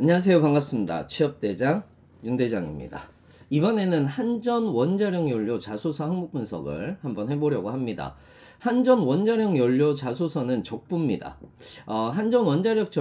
안녕하세요. 반갑습니다. 취업대장 윤대장입니다. 이번에는 한전 원자력 연료 자소서 항목 분석을 한번 해보려고 합니다. 한전 원자력 연료 자소서는 적부입니다. 한전 원자력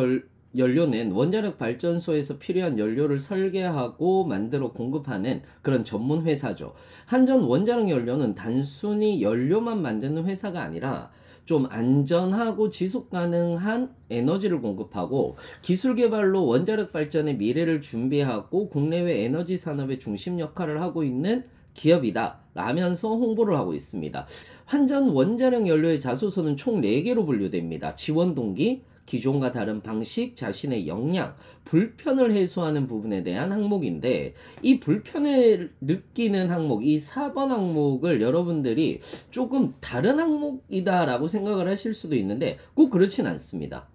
연료는 원자력 발전소에서 필요한 연료를 설계하고 만들어 공급하는 그런 전문 회사죠. 한전 원자력 연료는 단순히 연료만 만드는 회사가 아니라 좀 안전하고 지속 가능한 에너지를 공급하고 기술 개발로 원자력 발전의 미래를 준비하고 국내외 에너지 산업의 중심 역할을 하고 있는 기업이다 라면서 홍보를 하고 있습니다. 한전 원자력 연료의 자소서는 총 4개로 분류됩니다. 지원 동기, 기존과 다른 방식, 자신의 역량, 불편을 해소하는 부분에 대한 항목인데, 이 불편을 느끼는 항목, 이 4번 항목을 여러분들이 조금 다른 항목이다 라고 생각을 하실 수도 있는데 꼭 그렇진 않습니다.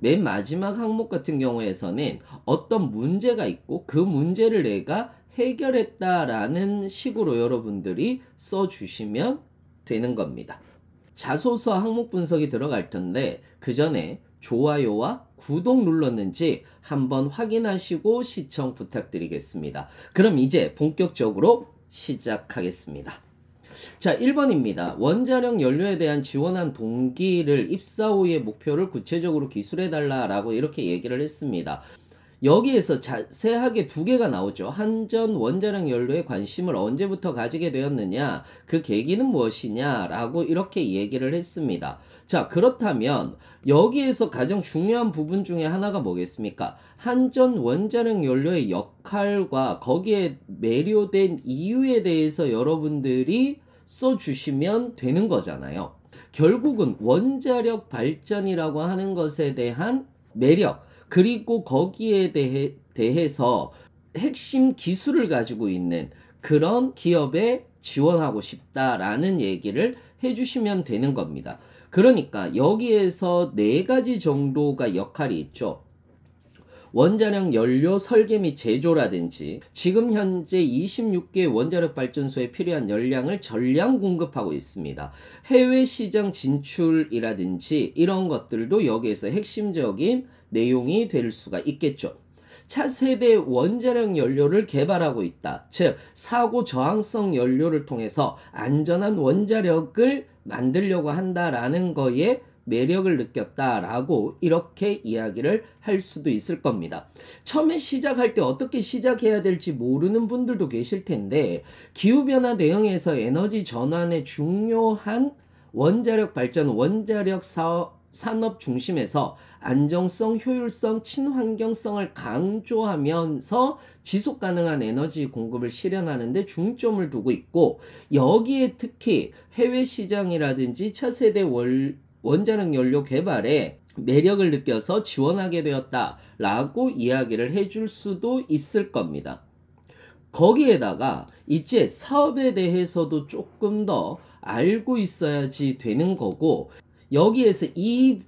맨 마지막 항목 같은 경우에서는 어떤 문제가 있고 그 문제를 내가 해결했다라는 식으로 여러분들이 써주시면 되는 겁니다. 자소서 항목 분석이 들어갈 텐데 그 전에 좋아요와 구독 눌렀는지 한번 확인하시고 시청 부탁드리겠습니다. 그럼 이제 본격적으로 시작하겠습니다. 자, 1번입니다. 원자력 연료에 대한 지원한 동기를 입사 후의 목표를 구체적으로 기술해달라라고 이렇게 얘기를 했습니다. 여기에서 자세하게 2개가 나오죠. 한전 원자력 연료에 관심을 언제부터 가지게 되었느냐, 그 계기는 무엇이냐 라고 이렇게 얘기를 했습니다. 자, 그렇다면 여기에서 가장 중요한 부분 중에 하나가 뭐겠습니까? 한전 원자력 연료의 역할과 거기에 매료된 이유에 대해서 여러분들이 써주시면 되는 거잖아요. 결국은 원자력 발전이라고 하는 것에 대한 매력, 그리고 거기에 대해서 핵심 기술을 가지고 있는 그런 기업에 지원하고 싶다라는 얘기를 해주시면 되는 겁니다. 그러니까 여기에서 4가지 정도가 역할이 있죠. 원자력 연료 설계 및 제조라든지 지금 현재 26개 원자력 발전소에 필요한 연량을 전량 공급하고 있습니다. 해외 시장 진출이라든지 이런 것들도 여기에서 핵심적인 내용이 될 수가 있겠죠. 차세대 원자력 연료를 개발하고 있다. 즉 사고 저항성 연료를 통해서 안전한 원자력을 만들려고 한다라는 거에 매력을 느꼈다라고 이렇게 이야기를 할 수도 있을 겁니다. 처음에 시작할 때 어떻게 시작해야 될지 모르는 분들도 계실 텐데 기후변화 대응에서 에너지 전환의 중요한 원자력 발전, 원자력 산업 중심에서 안정성, 효율성, 친환경성을 강조하면서 지속 가능한 에너지 공급을 실현하는 데 중점을 두고 있고, 여기에 특히 해외 시장이라든지 차세대 원자력 연료 개발에 매력을 느껴서 지원하게 되었다라고 이야기를 해줄 수도 있을 겁니다. 거기에다가 이제 사업에 대해서도 조금 더 알고 있어야지 되는 거고, 여기에서 이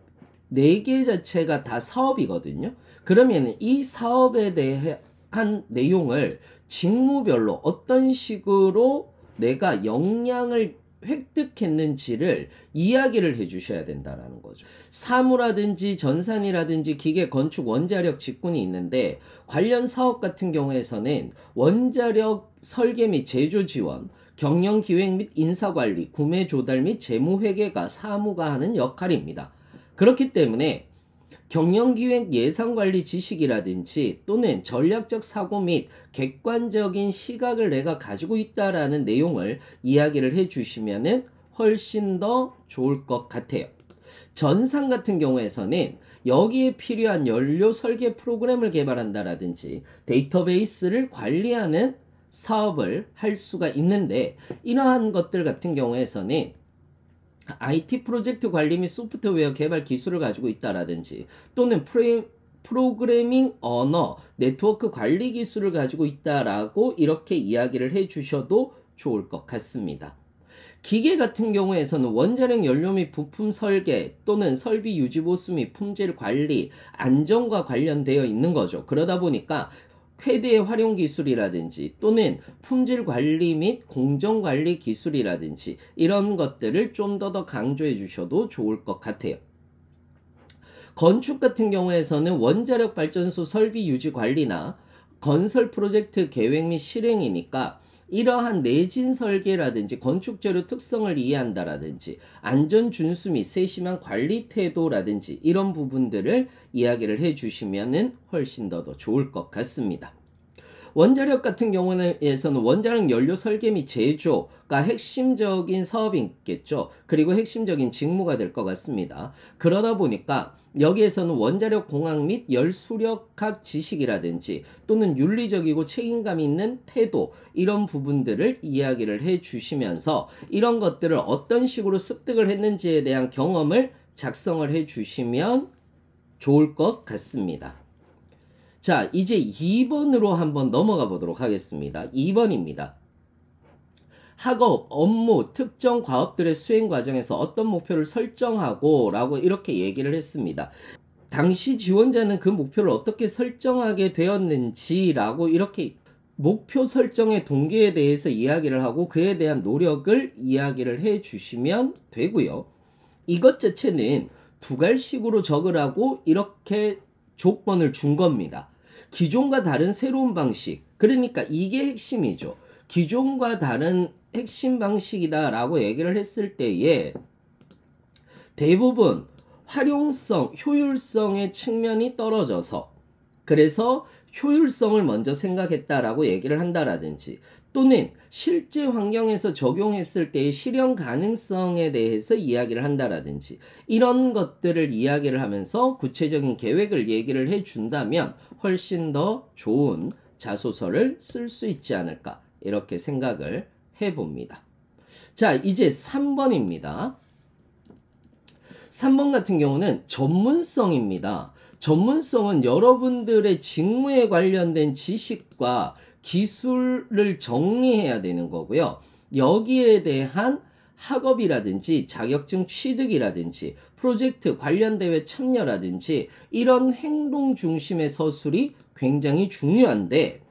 4개 자체가 다 사업이거든요. 그러면 이 사업에 대한 내용을 직무별로 어떤 식으로 내가 역량을 획득했는지를 이야기를 해주셔야 된다라는 거죠. 사무라든지 전산이라든지 기계, 건축, 원자력, 직군이 있는데 관련 사업 같은 경우에서는 원자력 설계 및 제조 지원, 경영 기획 및 인사관리, 구매 조달 및 재무회계가 사무가 하는 역할입니다. 그렇기 때문에 경영기획 예산관리 지식이라든지 또는 전략적 사고 및 객관적인 시각을 내가 가지고 있다라는 내용을 이야기를 해주시면 훨씬 더 좋을 것 같아요. 전산 같은 경우에서는 여기에 필요한 연료 설계 프로그램을 개발한다라든지 데이터베이스를 관리하는 사업을 할 수가 있는데, 이러한 것들 같은 경우에서는 IT 프로젝트 관리 및 소프트웨어 개발 기술을 가지고 있다라든지 또는 프로그래밍 언어, 네트워크 관리 기술을 가지고 있다라고 이렇게 이야기를 해주셔도 좋을 것 같습니다. 기계 같은 경우에서는 원자력 연료 및 부품 설계 또는 설비 유지 보수 및 품질 관리, 안전과 관련되어 있는 거죠. 그러다 보니까 쾌드의 활용 기술이라든지 또는 품질 관리 및 공정 관리 기술이라든지 이런 것들을 좀 더 강조해 주셔도 좋을 것 같아요. 건축 같은 경우에서는 원자력 발전소 설비 유지 관리나 건설 프로젝트 계획 및 실행이니까 이러한 내진 설계라든지 건축 재료 특성을 이해한다라든지 안전 준수 및 세심한 관리 태도라든지 이런 부분들을 이야기를 해주시면은 훨씬 더 좋을 것 같습니다. 원자력 같은 경우에서는 원자력 연료 설계 및 제조가 핵심적인 사업이겠죠. 그리고 핵심적인 직무가 될 것 같습니다. 그러다 보니까 여기에서는 원자력 공학 및 열수력학 지식이라든지 또는 윤리적이고 책임감 있는 태도 이런 부분들을 이야기를 해 주시면서 이런 것들을 어떤 식으로 습득을 했는지에 대한 경험을 작성을 해 주시면 좋을 것 같습니다. 자, 이제 2번으로 한번 넘어가 보도록 하겠습니다. 2번입니다. 학업, 업무, 특정 과업들의 수행 과정에서 어떤 목표를 설정하고 라고 이렇게 얘기를 했습니다. 당시 지원자는 그 목표를 어떻게 설정하게 되었는지 라고 이렇게 목표 설정의 동기에 대해서 이야기를 하고 그에 대한 노력을 이야기를 해 주시면 되고요. 이것 자체는 두 갈식으로 적으라고 이렇게 조건을 준 겁니다. 기존과 다른 새로운 방식, 그러니까 이게 핵심이죠. 기존과 다른 핵심 방식이다 라고 얘기를 했을 때에 대부분 활용성, 효율성의 측면이 떨어져서 그래서 효율성을 먼저 생각했다라고 얘기를 한다라든지 또는 실제 환경에서 적용했을 때의 실현 가능성에 대해서 이야기를 한다라든지 이런 것들을 이야기를 하면서 구체적인 계획을 얘기를 해준다면 훨씬 더 좋은 자소서를 쓸 수 있지 않을까 이렇게 생각을 해봅니다. 자, 이제 3번입니다. 3번 같은 경우는 전문성입니다. 전문성은 여러분들의 직무에 관련된 지식과 기술을 정리해야 되는 거고요. 여기에 대한 학업이라든지 자격증 취득이라든지 프로젝트 관련 대회 참여라든지 이런 행동 중심의 서술이 굉장히 중요한데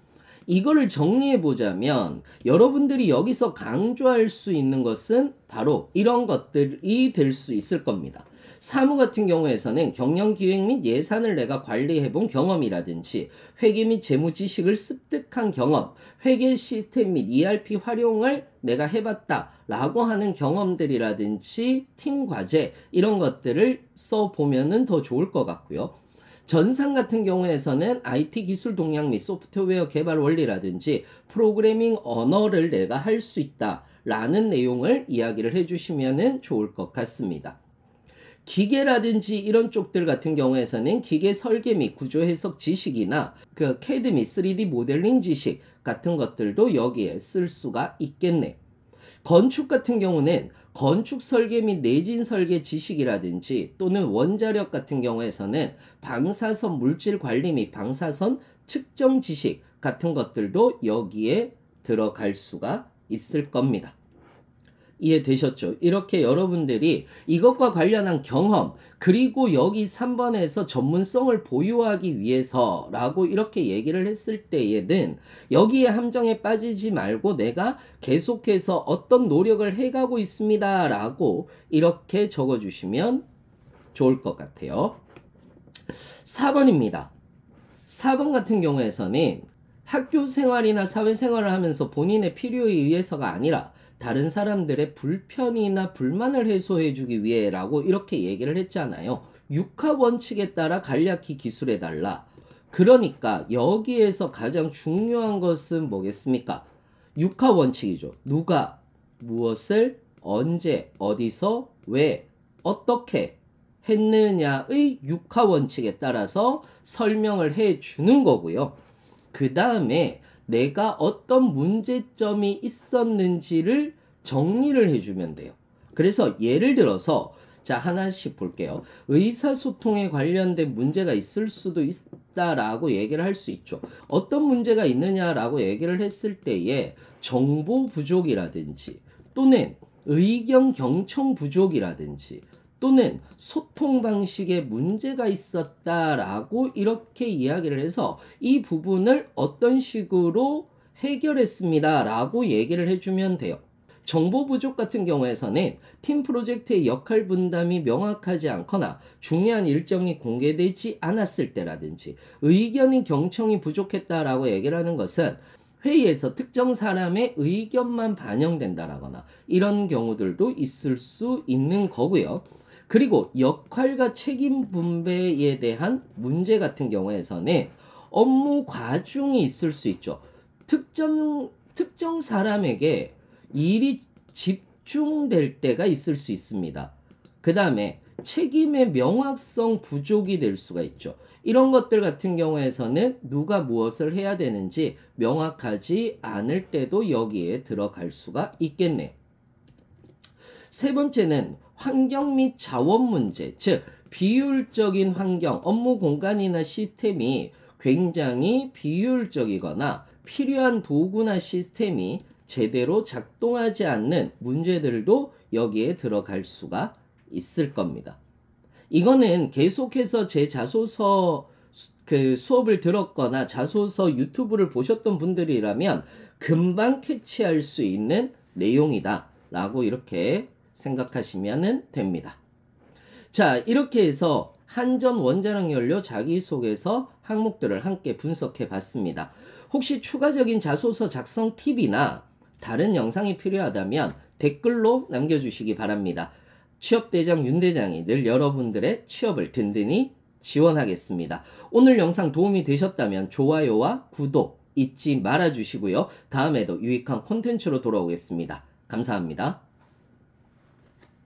이거를 정리해 보자면 여러분들이 여기서 강조할 수 있는 것은 바로 이런 것들이 될 수 있을 겁니다. 사무 같은 경우에서는 경영 기획 및 예산을 내가 관리해 본 경험이라든지 회계 및 재무 지식을 습득한 경험, 회계 시스템 및 ERP 활용을 내가 해봤다 라고 하는 경험들이라든지 팀 과제 이런 것들을 써보면은 더 좋을 것 같고요. 전산 같은 경우에서는 IT 기술 동향 및 소프트웨어 개발 원리라든지 프로그래밍 언어를 내가 할 수 있다 라는 내용을 이야기를 해주시면 좋을 것 같습니다. 기계라든지 이런 쪽들 같은 경우에서는 기계 설계 및 구조 해석 지식이나 그 CAD 및 3D 모델링 지식 같은 것들도 여기에 쓸 수가 있겠네. 건축 같은 경우는 건축 설계 및 내진 설계 지식이라든지 또는 원자력 같은 경우에서는 방사선 물질 관리 및 방사선 측정 지식 같은 것들도 여기에 들어갈 수가 있을 겁니다. 이해되셨죠? 이렇게 여러분들이 이것과 관련한 경험 그리고 여기 3번에서 전문성을 보유하기 위해서라고 이렇게 얘기를 했을 때에는 여기에 함정에 빠지지 말고 내가 계속해서 어떤 노력을 해가고 있습니다 라고 이렇게 적어주시면 좋을 것 같아요. 4번입니다. 4번 같은 경우에서는 학교 생활이나 사회생활을 하면서 본인의 필요에 의해서가 아니라 다른 사람들의 불편이나 불만을 해소해 주기 위해 라고 이렇게 얘기를 했잖아요. 육하 원칙에 따라 간략히 기술해 달라. 그러니까 여기에서 가장 중요한 것은 뭐겠습니까? 육하 원칙이죠. 누가 무엇을 언제 어디서 왜 어떻게 했느냐의 육하 원칙에 따라서 설명을 해 주는 거고요. 그 다음에 내가 어떤 문제점이 있었는지를 정리를 해주면 돼요. 그래서 예를 들어서 자 하나씩 볼게요. 의사소통에 관련된 문제가 있을 수도 있다라고 얘기를 할 수 있죠. 어떤 문제가 있느냐라고 얘기를 했을 때에 정보 부족이라든지 또는 의견 경청 부족이라든지 또는 소통 방식에 문제가 있었다라고 이렇게 이야기를 해서 이 부분을 어떤 식으로 해결했습니다 라고 얘기를 해주면 돼요. 정보 부족 같은 경우에서는 팀 프로젝트의 역할 분담이 명확하지 않거나 중요한 일정이 공개되지 않았을 때라든지 의견이 경청이 부족했다라고 얘기를 하는 것은 회의에서 특정 사람의 의견만 반영된다라거나 이런 경우들도 있을 수 있는 거고요. 그리고 역할과 책임 분배에 대한 문제 같은 경우에서는 업무 과중이 있을 수 있죠. 특정 사람에게 일이 집중될 때가 있을 수 있습니다. 그 다음에 책임의 명확성 부족이 될 수가 있죠. 이런 것들 같은 경우에서는 누가 무엇을 해야 되는지 명확하지 않을 때도 여기에 들어갈 수가 있겠네요. 세 번째는 환경 및 자원 문제, 즉 비효율적인 환경, 업무 공간이나 시스템이 굉장히 비효율적이거나 필요한 도구나 시스템이 제대로 작동하지 않는 문제들도 여기에 들어갈 수가 있을 겁니다. 이거는 계속해서 제 자소서 수업을 들었거나 자소서 유튜브를 보셨던 분들이라면 금방 캐치할 수 있는 내용이다 라고 이렇게 생각하시면 됩니다. 자, 이렇게 해서 한전 원자력 연료 자기소개서 항목들을 함께 분석해 봤습니다. 혹시 추가적인 자소서 작성 팁이나 다른 영상이 필요하다면 댓글로 남겨주시기 바랍니다. 취업대장 윤대장이 늘 여러분들의 취업을 든든히 지원하겠습니다. 오늘 영상 도움이 되셨다면 좋아요와 구독 잊지 말아주시고요. 다음에도 유익한 콘텐츠로 돌아오겠습니다. 감사합니다.